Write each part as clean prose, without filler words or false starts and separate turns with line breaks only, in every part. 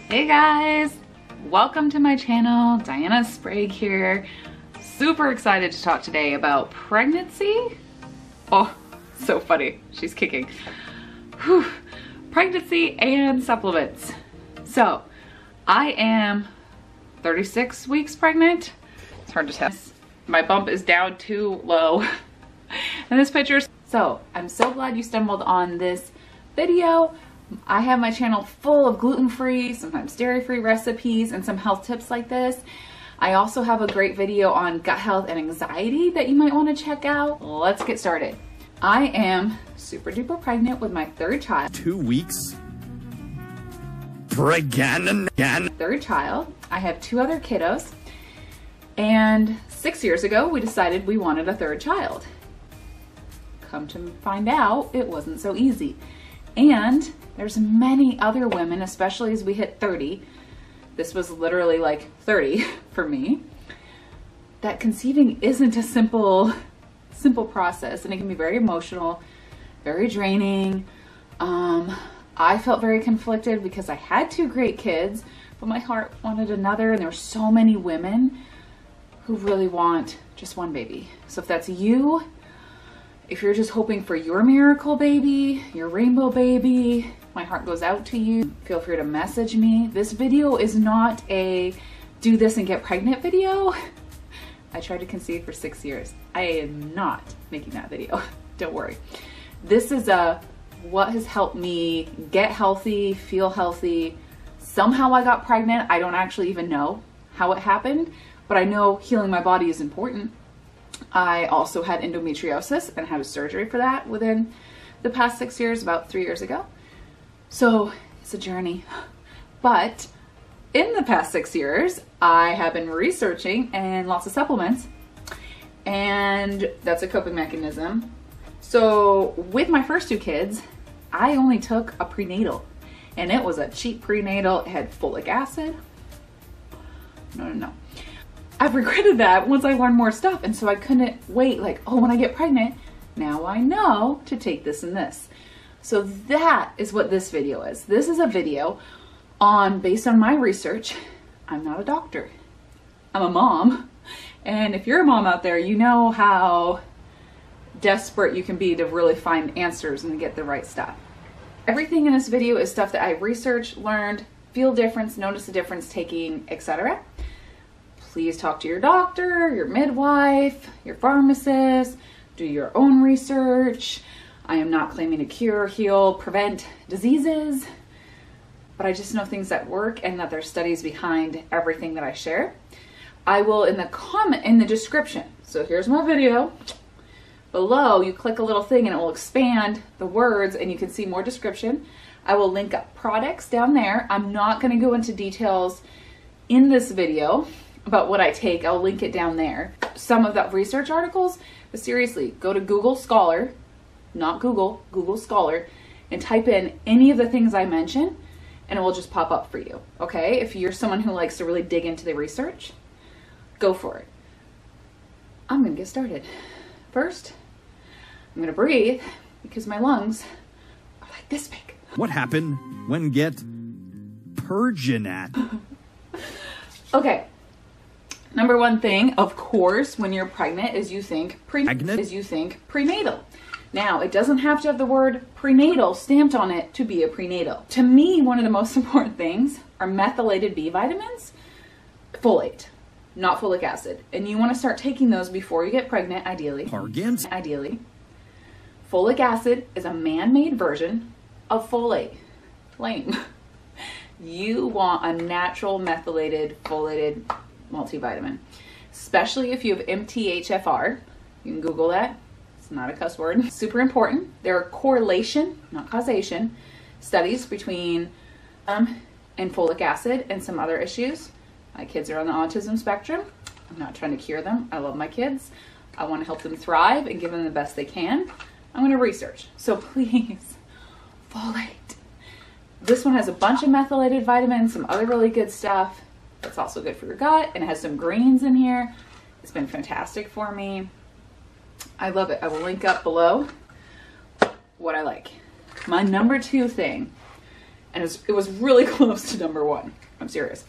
Hey guys, welcome to my channel. Diana Sprague here. Super excited to talk today about pregnancy. Oh, so funny. She's kicking. Whew. Pregnancy and supplements. So, I am 36 weeks pregnant. It's hard to tell. My bump is down too low in this picture. So, I'm so glad you stumbled on this video. I have my channel full of gluten-free, sometimes dairy-free recipes and some health tips like this. I also have a great video on gut health and anxiety that you might want to check out. Let's get started. I am super duper pregnant with my third child.
2 weeks? Pregnant again?
Third child. I have 2 other kiddos. And 6 years ago, we decided we wanted a third child. Come to find out, it wasn't so easy. And there's many other women, especially as we hit 30, this was literally like 30 for me, that conceiving isn't a simple process, and it can be very emotional, very draining. I felt very conflicted because I had 2 great kids, but my heart wanted another, and there were so many women who really want just one baby. So if that's you, if you're just hoping for your miracle baby, your rainbow baby, my heart goes out to you. Feel free to message me. This video is not a do this and get pregnant video. I tried to conceive for 6 years. I am not making that video. Don't worry. This is what has helped me get healthy, feel healthy. Somehow I got pregnant. I don't actually even know how it happened, but I know healing my body is important. I also had endometriosis and had a surgery for that within the past 6 years, about 3 years ago. So it's a journey. But in the past 6 years, I have been researching and lots of supplements, and that's a coping mechanism. So with my first 2 kids, I only took a prenatal, and it was a cheap prenatal. It had folic acid. No. I've regretted that once I learned more stuff, and so I couldn't wait, like, oh, when I get pregnant, now I know to take this and this. So that is what this video is. This is a video based on my research. I'm not a doctor. I'm a mom. And if you're a mom out there, you know how desperate you can be to really find answers and to get the right stuff. Everything in this video is stuff that I researched, learned, feel difference, notice a difference taking, etc. Please talk to your doctor, your midwife, your pharmacist, do your own research. I am not claiming to cure, heal, prevent diseases, but I just know things that work and that there's studies behind everything that I share. I will in the description. So here's my video. Below, you click a little thing and it will expand the words and you can see more description. I will link up products down there. I'm not going to go into details in this video about what I take. I'll link it down there. Some of the research articles, but seriously, go to Google Scholar, not Google, Google Scholar, and type in any of the things I mention, and it will just pop up for you, okay? If you're someone who likes to really dig into the research, go for it. I'm gonna get started. First, I'm gonna breathe because my lungs are like this big.
What happened when get pregnant?
Okay. Number one thing, of course, when you're pregnant is you think prenatal. Now, it doesn't have to have the word prenatal stamped on it to be a prenatal. To me, one of the most important things are methylated B vitamins, folate, not folic acid. And you want to start taking those before you get pregnant, ideally. Ideally. Folic acid is a man-made version of folate. Lame. You want a natural methylated folated multivitamin, especially if you have MTHFR. You can Google that. It's not a cuss word. Super important. There are correlation, not causation, studies between and folic acid and some other issues. My kids are on the autism spectrum. I'm not trying to cure them. I love my kids. I want to help them thrive and give them the best they can. I'm going to research. So please, folate. This one has a bunch of methylated vitamins, some other really good stuff. It's also good for your gut, and it has some greens in here. It's been fantastic for me. I love it. I will link up below what I like. My number 2 thing And it was really close to number one. I'm serious.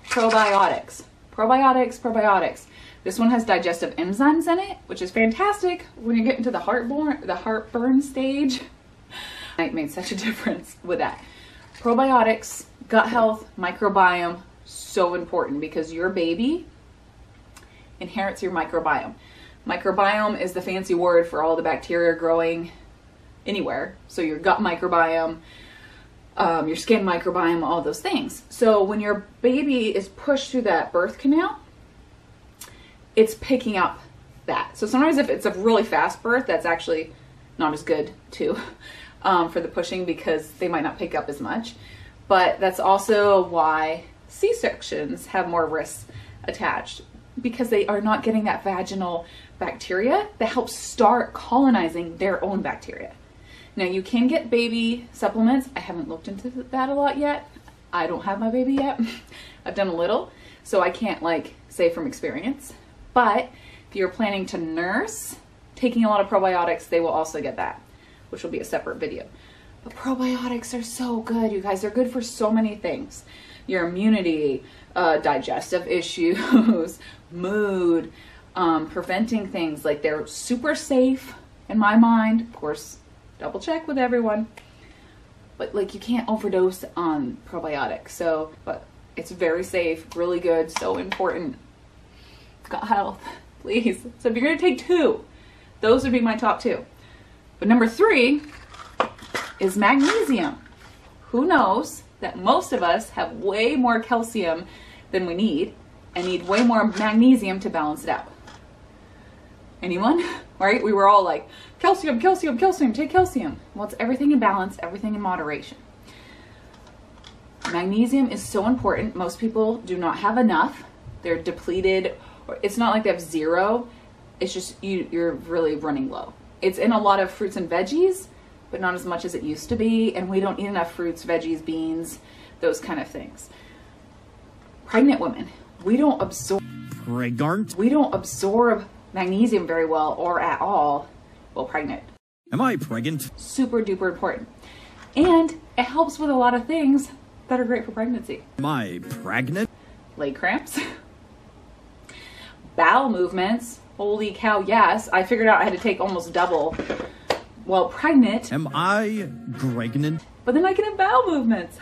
Probiotics. Probiotics. This one has digestive enzymes in it, which is fantastic when you get into the heartburn stage. It made such a difference with that. Probiotics, gut health, microbiome, so important because your baby inherits your microbiome. Microbiome is the fancy word for all the bacteria growing anywhere. So your gut microbiome, your skin microbiome, all those things. So when your baby is pushed through that birth canal, it's picking up that. So sometimes if it's a really fast birth, that's actually not as good too for the pushing because they might not pick up as much. But that's also why C-sections have more risks attached because they are not getting that vaginal bacteria that helps start colonizing their own bacteria. Now you can get baby supplements. I haven't looked into that a lot yet. I don't have my baby yet. I've done a little, so I can't like say from experience. But if you're planning to nurse, taking a lot of probiotics, they will also get that, which will be a separate video. But probiotics are so good, you guys. They're good for so many things. Your immunity, digestive issues, mood, preventing things. Like they're super safe in my mind. Of course, double check with everyone. But like you can't overdose on probiotics. So, but it's very safe, really good, so important. Gut health, please. So if you're gonna take two, those would be my top two. But number three is magnesium. Who knows that most of us have way more calcium than we need and need way more magnesium to balance it out. Anyone? Right? We were all like, calcium, calcium, calcium, take calcium. Well, it's everything in balance, everything in moderation. Magnesium is so important. Most people do not have enough. They're depleted. It's not like they have zero. It's just you're really running low. It's in a lot of fruits and veggies, but not as much as it used to be. And we don't eat enough fruits, veggies, beans, those kind of things. Pregnant women, we don't absorb magnesium very well or at all while pregnant.
Am I pregnant?
Super duper important. And it helps with a lot of things that are great for pregnancy.
Am I pregnant?
Leg cramps. Bowel movements. Holy cow, yes. I figured out I had to take almost double while pregnant.
Am I pregnant?
But then I can have bowel movements.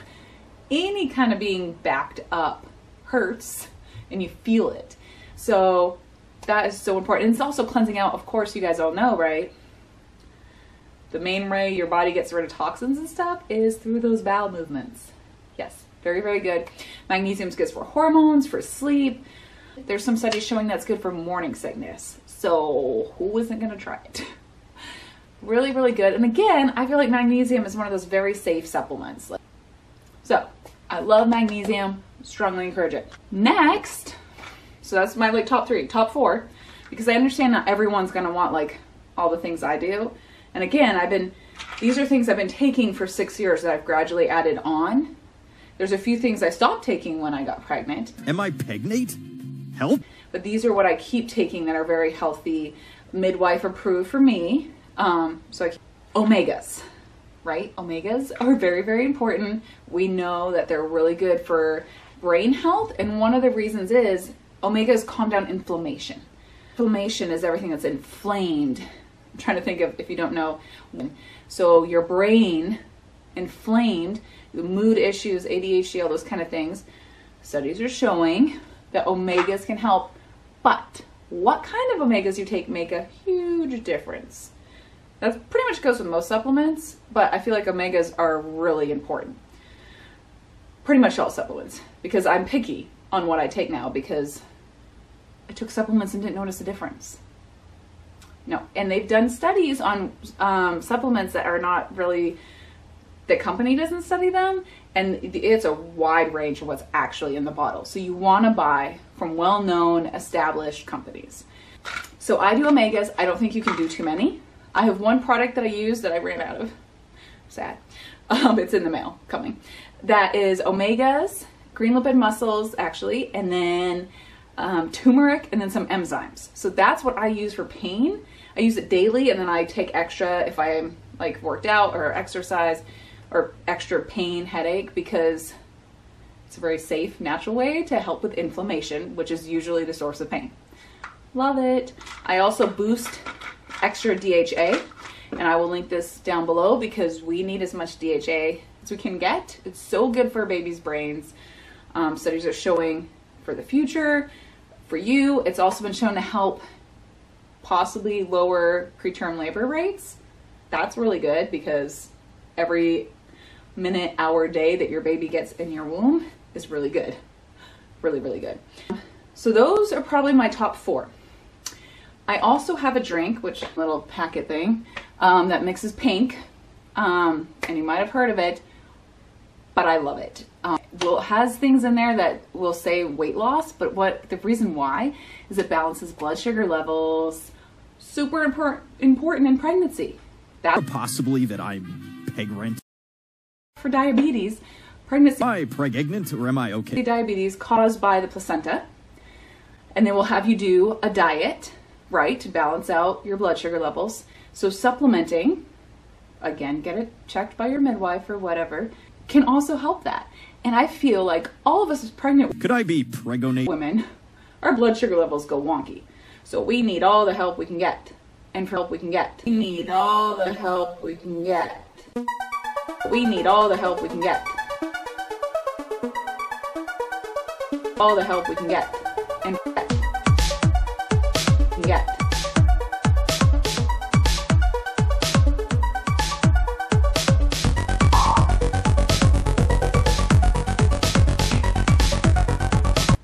Any kind of being backed up hurts and you feel it. So that is so important. And it's also cleansing out, of course, you guys all know, right? The main way your body gets rid of toxins and stuff is through those bowel movements. Yes, very, very good. Magnesium is good for hormones, for sleep. There's some studies showing that's good for morning sickness. So who isn't going to try it? Really, really good. And again, I feel like magnesium is one of those very safe supplements. So I love magnesium, strongly encourage it. Next, so that's my like top three, top four, because I understand not everyone's going to want like all the things I do. And again, these are things I've been taking for 6 years that I've gradually added on. There's a few things I stopped taking when I got pregnant.
Am I pregnant? Help.
But these are what I keep taking that are very healthy, midwife approved for me. Omegas, right? Omegas are very, very important. We know that they're really good for brain health. And one of the reasons is omegas calm down inflammation. Inflammation is everything that's inflamed. I'm trying to think of, if you don't know. So your brain inflamed, the mood issues, ADHD, all those kind of things. Studies are showing that omegas can help, but what kind of omegas you take make a huge difference. That pretty much goes with most supplements, but I feel like omegas are really important. Pretty much all supplements, because I'm picky on what I take now because I took supplements and didn't notice a difference. No, and they've done studies on supplements that are not really, the company doesn't study them, and it's a wide range of what's actually in the bottle. So you want to buy from well-known, established companies. So I do omegas. I don't think you can do too many. I have one product that I use that I ran out of. Sad. It's in the mail coming. That is omegas, green lipid mussels actually, and then turmeric, and then some enzymes. So that's what I use for pain. I use it daily, and then I take extra if I'm like worked out or exercise. or extra pain, headache, because it's a very safe, natural way to help with inflammation, which is usually the source of pain. Love it. I also boost extra DHA, and I will link this down below because we need as much DHA as we can get. It's so good for babies' brains. Studies are showing for the future, for you, it's also been shown to help possibly lower preterm labor rates. That's really good because every minute, hour, day that your baby gets in your womb is really good. Really, really good. So those are probably my top 4. I also have a drink, which little packet thing, that mixes pink. And you might have heard of it, but I love it. Well, it has things in there that will say weight loss, but the reason why is it balances blood sugar levels. Super important in pregnancy. That's
Possibly that I'm pregnant.
for diabetes. Pregnancy.
Am I pregnant or am I okay?
Diabetes caused by the placenta, and they will have you do a diet, right, to balance out your blood sugar levels. So supplementing, again, get it checked by your midwife or whatever, can also help that. And I feel like all of us as pregnant
Could I be pregnant?
women, our blood sugar levels go wonky. So we need all the help we can get. And for help we can get. We need all the help we can get. We need all the help we can get. All the help we can get. And get.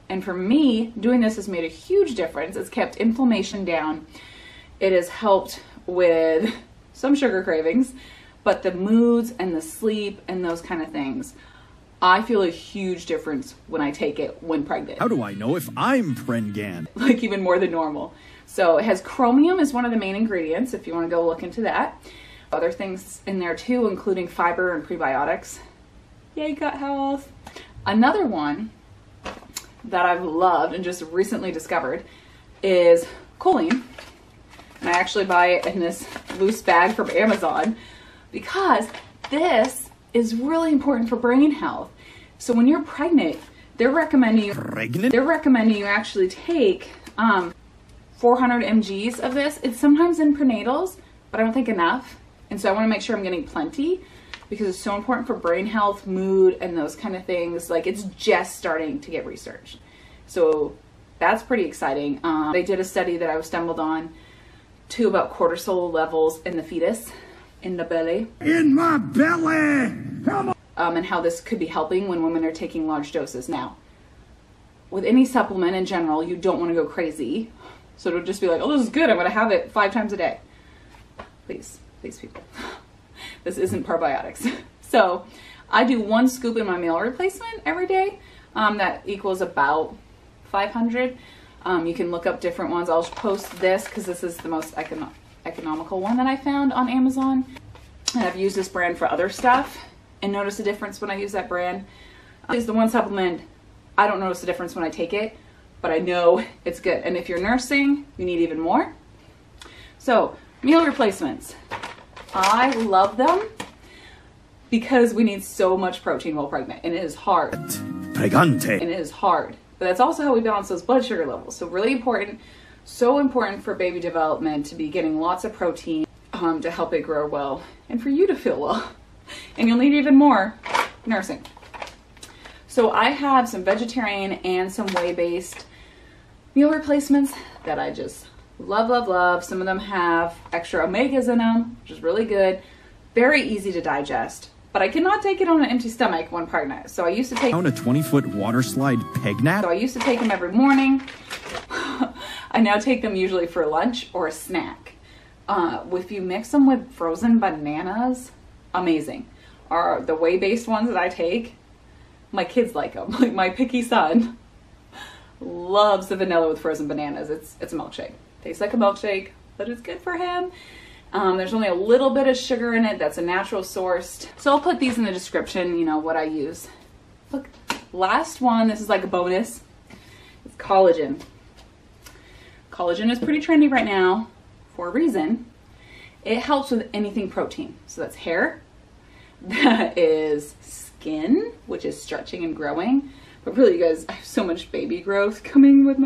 And for me, doing this has made a huge difference. It's kept inflammation down. It has helped with some sugar cravings, but the moods and the sleep and those kind of things, I feel a huge difference when I take it when pregnant.
How do I know if I'm pregnant?
Like even more than normal. So it has chromium as one of the main ingredients if you want to go look into that. Other things in there too, including fiber and prebiotics. Yay, gut health. Another one that I've loved and just recently discovered is choline. And I actually buy it in this loose bag from Amazon because this is really important for brain health. So when you're pregnant, they're recommending you actually take 400 mgs of this. It's sometimes in prenatals, but I don't think enough. And so I want to make sure I'm getting plenty because it's so important for brain health, mood, and those kind of things. Like it's just starting to get researched. So that's pretty exciting. They did a study that I stumbled on too about cortisol levels in the fetus, in the belly.
In my belly! Come on!
And how this could be helping when women are taking large doses. Now, with any supplement in general, you don't want to go crazy. So it'll just be like, oh, this is good. I'm going to have it 5 times a day. Please, please, people. This isn't probiotics. So I do 1 scoop in my meal replacement every day. That equals about 500. You can look up different ones. I'll post this because this is the most economical one that I found on Amazon. And I've used this brand for other stuff and noticed a difference when I use that brand. Is the one supplement, I don't notice a difference when I take it, but I know it's good. And if you're nursing, you need even more. So meal replacements. I love them because we need so much protein while pregnant, and it is hard.
Pregante.
And it is hard. But that's also how we balance those blood sugar levels. So really important, so important for baby development to be getting lots of protein to help it grow well and for you to feel well. And you'll need even more nursing. So I have some vegetarian and some whey-based meal replacements that I just love, love, love. Some of them have extra omegas in them, which is really good. Very easy to digest. But I cannot take it on an empty stomach when pregnant. So I used to take
On a 20-foot water slide pegnat?
So I used to take them every morning. I now take them usually for lunch or a snack. If you mix them with frozen bananas, amazing. The whey-based ones that I take, my kids like them. Like my picky son loves the vanilla with frozen bananas. It's a milkshake. Tastes like a milkshake, but it's good for him. There's only a little bit of sugar in it that's a natural sourced. So I'll put these in the description, you know, what I use. Look, last one, this is like a bonus. It's collagen. Collagen is pretty trendy right now for a reason. It helps with anything protein. So that's hair, that is skin, which is stretching and growing. But really, you guys, I have so much baby growth coming with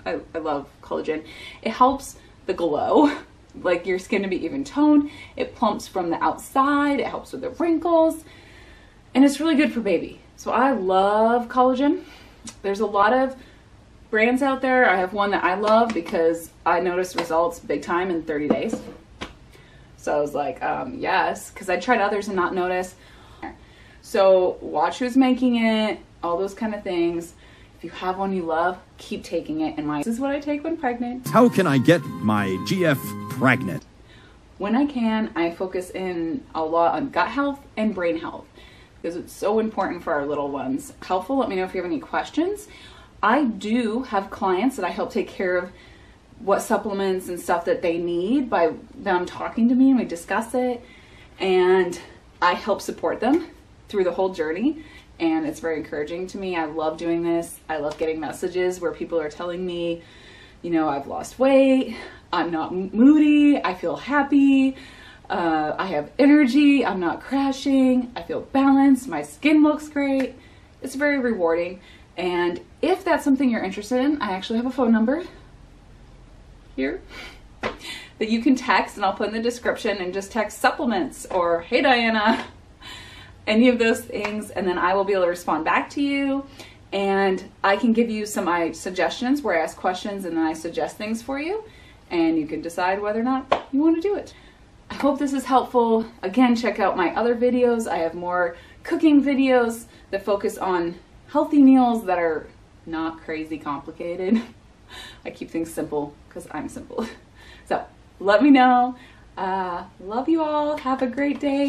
I love collagen. It helps the glow, like your skin to be even toned. It plumps from the outside. It helps with the wrinkles. And it's really good for baby. So I love collagen. There's a lot of brands out there. I have one that I love because I noticed results big time in 30 days. So I was like, yes, because I tried others and not notice. So watch who's making it, all those kind of things. If you have one you love, keep taking it. And this is what I take when pregnant.
How can I get my GF pregnant?
When I can, I focus in a lot on gut health and brain health because it's so important for our little ones. Helpful, let me know if you have any questions. I do have clients that I help take care of what supplements and stuff that they need by them talking to me, and we discuss it, and I help support them through the whole journey, and it's very encouraging to me. I love doing this. I love getting messages where people are telling me, you know, I've lost weight, I'm not moody, I feel happy, I have energy, I'm not crashing, I feel balanced, my skin looks great. It's very rewarding. And if that's something you're interested in, I actually have a phone number here that you can text, and I'll put in the description, and just text supplements or hey Diana, any of those things, and then I will be able to respond back to you, and I can give you some suggestions where I ask questions and then I suggest things for you, and you can decide whether or not you want to do it. I hope this is helpful. Again, check out my other videos. I have more cooking videos that focus on healthy meals that are not crazy complicated. I keep things simple because I'm simple. So let me know. Love you all. Have a great day.